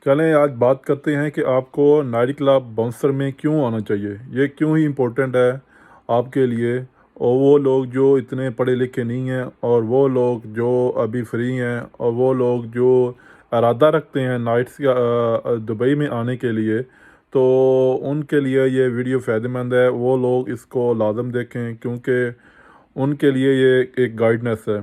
چلیں آج بات کرتے ہیں کہ آپ کو نائٹ کلب باؤنسر میں کیوں آنا چاہیے، یہ کیوں ہی امپورٹنٹ ہے آپ کے لیے، اور وہ لوگ جو اتنے پڑھے لکھے نہیں ہیں، اور وہ لوگ جو ابھی فری ہیں، اور وہ لوگ جو ارادہ رکھتے ہیں نائٹس کا دبئی میں آنے کے لیے، تو ان کے لیے یہ ویڈیو فائدہ مند ہے۔ وہ لوگ اس کو لازم دیکھیں کیونکہ ان کے لیے یہ ایک گائیڈنس ہے۔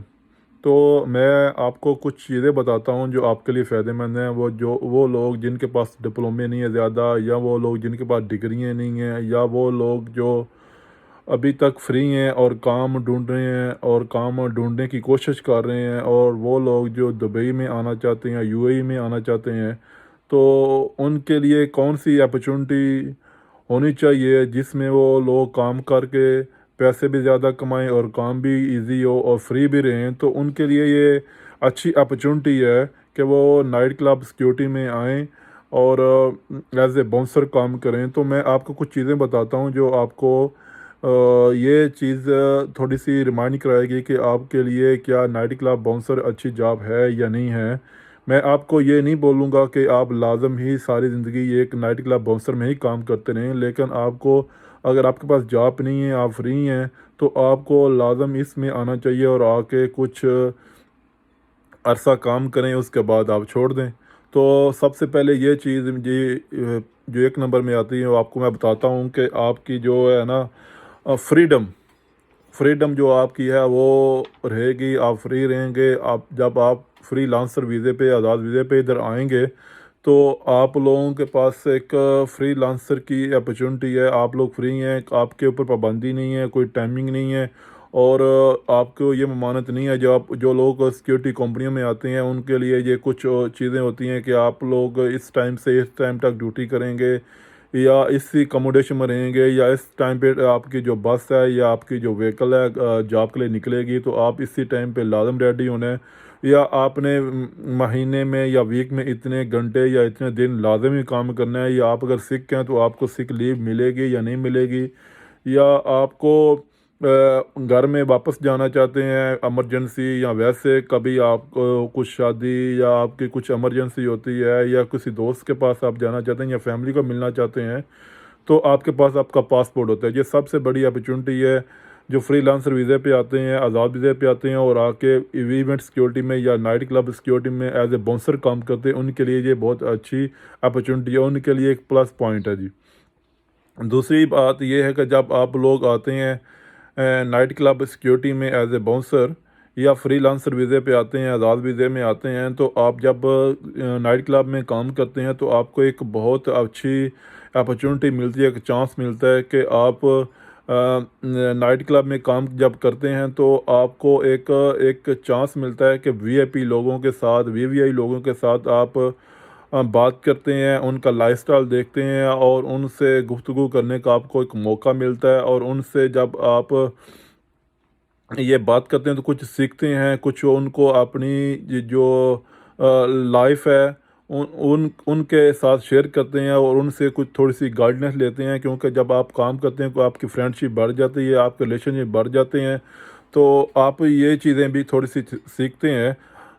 تو میں آپ کو کچھ چیزیں بتاتا ہوں جو آپ کے لیے فائدہ مند ہیں۔ وہ لوگ جن کے پاس ڈپلومے نہیں ہے زیادہ، یا وہ لوگ جن کے پاس ڈگریاں نہیں ہیں، یا وہ لوگ جو ابھی تک فری ہیں اور کام ڈھونڈ رہے ہیں اور کام ڈھونڈنے کی کوشش کر رہے ہیں، اور وہ لوگ جو دبئی میں آنا چاہتے ہیں، یو اے ای میں آنا چاہتے ہیں، تو ان کے لیے کون سی اپرچونٹی ہونی چاہیے جس میں وہ لوگ کام کر کے پیسے بھی زیادہ کمائیں اور کام بھی ایزی ہو اور فری بھی رہیں۔ تو ان کے لیے یہ اچھی اپرچونٹی ہے کہ وہ نائٹ کلب سیکیورٹی میں آئیں اور ایز اے باؤنسر کام کریں۔ تو میں آپ کو کچھ چیزیں بتاتا ہوں جو آپ کو یہ چیز تھوڑی سی ریمائنڈ کرائے گی کہ آپ کے لیے کیا نائٹ کلب باؤنسر اچھی جاب ہے یا نہیں ہے۔ میں آپ کو یہ نہیں بولوں گا کہ آپ لازم ہی ساری زندگی ایک نائٹ کلب باؤنسر میں ہی کام کرتے رہیں، لیکن آپ کو اگر آپ کے پاس جاب نہیں ہے، آپ فری ہیں، تو آپ کو لازم اس میں آنا چاہیے اور آ کے کچھ عرصہ کام کریں، اس کے بعد آپ چھوڑ دیں۔ تو سب سے پہلے یہ چیز جو ایک نمبر میں آتی ہے وہ آپ کو میں بتاتا ہوں کہ آپ کی جو ہے نا فریڈم جو آپ کی ہے وہ رہے گی، آپ فری رہیں گے۔ جب آپ فری لانسر ویزے پہ، آزاد ویزے پہ ادھر آئیں گے، تو آپ لوگوں کے پاس ایک فری لانسر کی اپرچونٹی ہے۔ آپ لوگ فری ہیں، آپ کے اوپر پابندی نہیں ہے، کوئی ٹائمنگ نہیں ہے، اور آپ کو یہ ممانعت نہیں ہے۔ جو لوگ سیکیورٹی کمپنیوں میں آتے ہیں ان کے لیے یہ کچھ چیزیں ہوتی ہیں کہ آپ لوگ اس ٹائم سے اس ٹائم تک ڈیوٹی کریں گے، یا اسی اکوموڈیشن میں رہیں گے، یا اس ٹائم پہ آپ کی جو بس ہے یا آپ کی جو وہیکل ہے جاب کے لیے نکلے گی، تو آپ اسی ٹائم پہ لازم ریڈی ہونا ہے۔ یا آپ نے مہینے میں یا ویک میں اتنے گھنٹے یا اتنے دن لازمی کام کرنا ہے، یا آپ اگر سک ہیں تو آپ کو سک لیو ملے گی یا نہیں ملے گی، یا آپ کو گھر میں واپس جانا چاہتے ہیں ایمرجنسی، یا ویسے کبھی آپ کو کچھ شادی یا آپ کی کچھ ایمرجنسی ہوتی ہے، یا کسی دوست کے پاس آپ جانا چاہتے ہیں یا فیملی کو ملنا چاہتے ہیں، تو آپ کے پاس آپ کا پاسپورٹ ہوتا ہے۔ یہ سب سے بڑی اپرچونٹی ہے۔ جو فری لانسر ویزے پہ آتے ہیں، آزاد ویزے پہ آتے ہیں اور آ کے ایونٹ سیکیورٹی میں یا نائٹ کلب سیکیورٹی میں ایز اے باؤنسر کام کرتے ہیں، ان کے لیے یہ بہت اچھی اپرچونٹی ہے، ان کے لیے ایک پلس پوائنٹ ہے جی۔ دوسری بات یہ ہے کہ جب آپ لوگ آتے ہیں نائٹ کلب سیکیورٹی میں ایز اے باؤنسر، یا فری لانسر ویزے پہ آتے ہیں، آزاد ویزے میں آتے ہیں، تو آپ جب نائٹ کلب میں کام کرتے ہیں تو آپ کو ایک بہت اچھی اپرچونٹی ملتی ہے، ایک چانس ملتا ہے کہ آپ نائٹ کلب میں کام جب کرتے ہیں تو آپ کو ایک چانس ملتا ہے کہ وی آئی پی لوگوں کے ساتھ، وی آئی لوگوں کے ساتھ آپ بات کرتے ہیں، ان کا لائف سٹائل دیکھتے ہیں، اور ان سے گفتگو کرنے کا آپ کو ایک موقع ملتا ہے، اور ان سے جب آپ یہ بات کرتے ہیں تو کچھ سیکھتے ہیں، کچھ ان کو اپنی جو لائف ہے ان کے ساتھ شیئر کرتے ہیں، اور ان سے کچھ تھوڑی سی گائیڈنس لیتے ہیں، کیونکہ جب آپ کام کرتے ہیں تو آپ کی فرینڈ شپ بڑھ جاتی ہے، آپ کے ریلیشن شپ بڑھ جاتے ہیں، تو آپ یہ چیزیں بھی تھوڑی سی سیکھتے ہیں۔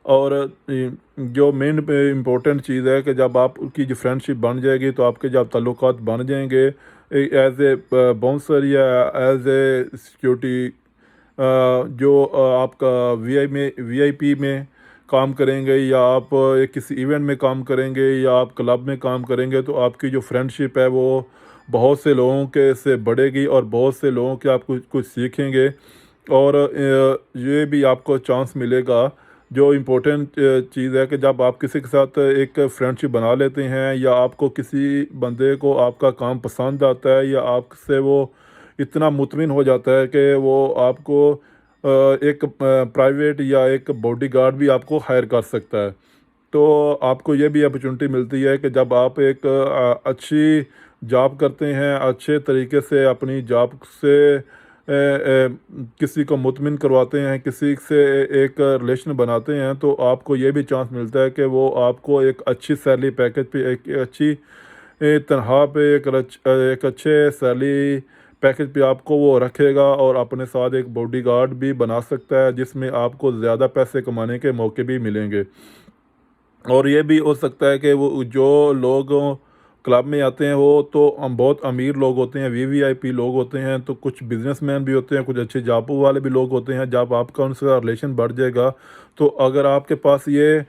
اور جو مین امپورٹنٹ چیز ہے کہ جب آپ کی جو فرینڈ شپ بن جائے گی تو آپ کے جب تعلقات بن جائیں گے ایز اے باؤنسر یا ایز اے سیکیورٹی، جو آپ کا وی آئی پی میں کام کریں گے، یا آپ کسی ایونٹ میں کام کریں گے، یا آپ کلب میں کام کریں گے، تو آپ کی جو فرینڈ شپ ہے وہ بہت سے لوگوں کے سے بڑھے گی، اور بہت سے لوگوں کے آپ کچھ سیکھیں گے، اور یہ بھی آپ کو چانس ملے گا۔ جو امپورٹنٹ چیز ہے کہ جب آپ کسی کے ساتھ ایک فرینڈ شپ بنا لیتے ہیں، یا آپ کو کسی بندے کو آپ کا کام پسند آتا ہے، یا آپ سے وہ اتنا مطمئن ہو جاتا ہے کہ وہ آپ کو ایک پرائیویٹ یا ایک باڈی گارڈ بھی آپ کو ہائر کر سکتا ہے، تو آپ کو یہ بھی اپرچونٹی ملتی ہے کہ جب آپ ایک اچھی جاب کرتے ہیں، اچھے طریقے سے اپنی جاب سے کسی کو مطمئن کرواتے ہیں، کسی سے ایک ریلیشن بناتے ہیں، تو آپ کو یہ بھی چانس ملتا ہے کہ وہ آپ کو ایک اچھی سیلری پیکج پہ، ایک اچھی تنخواہ پہ، ایک اچھے سیلری پیکج پہ آپ کو وہ رکھے گا، اور اپنے ساتھ ایک باڈی گارڈ بھی بنا سکتا ہے، جس میں آپ کو زیادہ پیسے کمانے کے موقع بھی ملیں گے۔ اور یہ بھی ہو سکتا ہے کہ وہ جو لوگ کلب میں آتے ہیں وہ تو بہت امیر لوگ ہوتے ہیں، وی وی آئی پی لوگ ہوتے ہیں، تو کچھ بزنس مین بھی ہوتے ہیں، کچھ اچھے جابوں والے بھی لوگ ہوتے ہیں۔ جب آپ کا ان سے ریلیشن بڑھ جائے گا تو اگر آپ کے پاس یہ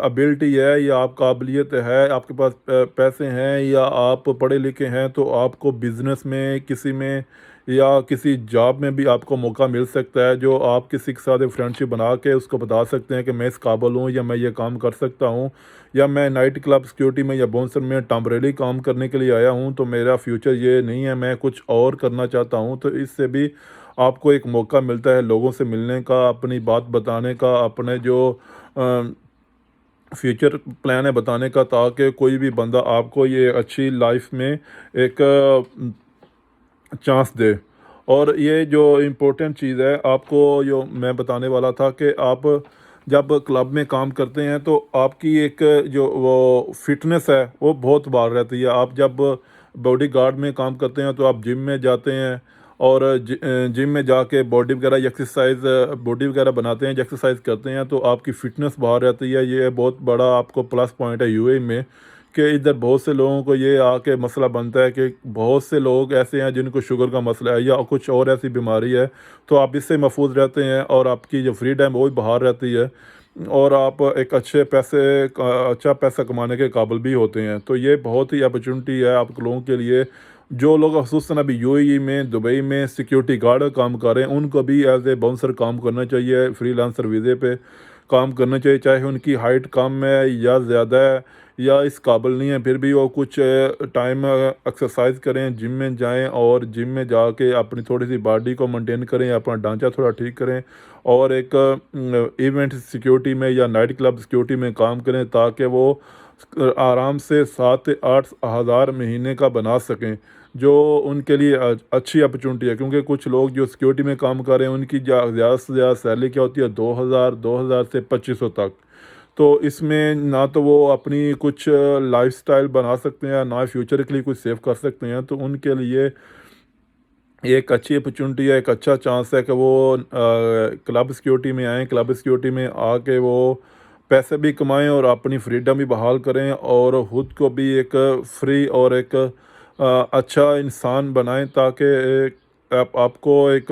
ابیلٹی ہے یا آپ قابلیت ہے، آپ کے پاس پیسے ہیں یا آپ پڑھے لکھے ہیں، تو آپ کو بزنس میں کسی میں یا کسی جاب میں بھی آپ کو موقع مل سکتا ہے، جو آپ کسی کے ساتھ فرینڈ شپ بنا کے اس کو بتا سکتے ہیں کہ میں اس قابل ہوں یا میں یہ کام کر سکتا ہوں، یا میں نائٹ کلب سیکیورٹی میں یا بونسر میں ٹمپریری کام کرنے کے لیے آیا ہوں، تو میرا فیوچر یہ نہیں ہے، میں کچھ اور کرنا چاہتا ہوں۔ تو اس سے بھی آپ کو ایک موقع ملتا ہے لوگوں سے ملنے کا، اپنی بات بتانے کا، اپنے جو فیوچر پلان ہے بتانے کا، تاکہ کوئی بھی بندہ آپ کو یہ اچھی لائف میں ایک چانس دے۔ اور یہ جو امپورٹنٹ چیز ہے آپ کو جو میں بتانے والا تھا کہ آپ جب کلب میں کام کرتے ہیں تو آپ کی ایک جو وہ فٹنس ہے وہ بہت بار رہتی ہے۔ آپ جب باڈی گارڈ میں کام کرتے ہیں تو آپ جم میں جاتے ہیں، اور جم میں جا کے باڈی وغیرہ ایکسرسائز باڈی وغیرہ بناتے ہیں، ایکسرسائز کرتے ہیں، تو آپ کی فٹنس باہر رہتی ہے۔ یہ بہت بڑا آپ کو پلس پوائنٹ ہے یو اے میں، کہ ادھر بہت سے لوگوں کو یہ آ کے مسئلہ بنتا ہے کہ بہت سے لوگ ایسے ہیں جن کو شوگر کا مسئلہ ہے یا کچھ اور ایسی بیماری ہے، تو آپ اس سے محفوظ رہتے ہیں اور آپ کی جو فری ٹائم وہ بھی باہر رہتی ہے، اور آپ ایک اچھا پیسہ کمانے کے قابل بھی ہوتے ہیں۔ تو یہ بہت ہی اپرچونٹی ہے آپ لوگوں کے لیے، جو لوگ خصوصاً ابھی یو اے ای میں دبئی میں سیکیورٹی گارڈ کا کام کر رہے ہیں، ان کو بھی ایز اے باؤنسر کام کرنا چاہیے، فری لانسر ویزے پہ کام کرنا چاہیے، چاہے ان کی ہائٹ کم ہے یا زیادہ ہے یا اس قابل نہیں ہے، پھر بھی وہ کچھ ٹائم ایکسرسائز کریں، جم میں جائیں، اور جم میں جا کے اپنی تھوڑی سی باڈی کو مینٹین کریں، اپنا ڈھانچہ تھوڑا ٹھیک کریں، اور ایک ایونٹ سیکیورٹی میں یا نائٹ کلب سیکیورٹی میں کام کریں، تاکہ وہ آرام سے 7 سے 8 ہزار مہینے کا بنا سکیں، جو ان کے لیے اچھی اپرچونٹی ہے۔ کیونکہ کچھ لوگ جو سیکیورٹی میں کام کر رہے ہیں ان کی زیادہ سے زیادہ سیلری کیا ہوتی ہے، 2,000 سے 2,500 تک۔ تو اس میں نہ تو وہ اپنی کچھ لائف سٹائل بنا سکتے ہیں، نہ فیوچر کے لیے کچھ سیو کر سکتے ہیں، تو ان کے لیے یہ ایک اچھی اپرچونٹی ہے، ایک اچھا چانس ہے کہ وہ کلب سیکیورٹی میں آئیں، کلب سیکیورٹی میں آ کے وہ پیسے بھی کمائیں اور اپنی فریڈم بھی بحال کریں، اور خود کو بھی ایک فری اور ایک اچھا انسان بنائیں، تاکہ آپ کو ایک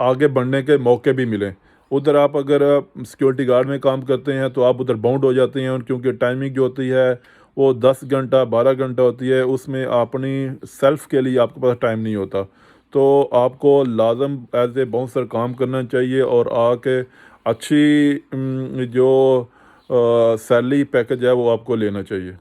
آگے بڑھنے کے موقع بھی ملیں۔ ادھر آپ اگر سیکیورٹی گارڈ میں کام کرتے ہیں تو آپ ادھر باؤنڈ ہو جاتے ہیں، کیونکہ ٹائمنگ جو ہوتی ہے وہ 10 گھنٹہ 12 گھنٹہ ہوتی ہے، اس میں اپنی سیلف کے لیے آپ کے پاس ٹائم نہیں ہوتا، تو آپ کو لازم ایز اے باؤنسر کام کرنا چاہیے، اور آ کے اچھی جو سیلری پیکج ہے وہ آپ کو لینا چاہیے۔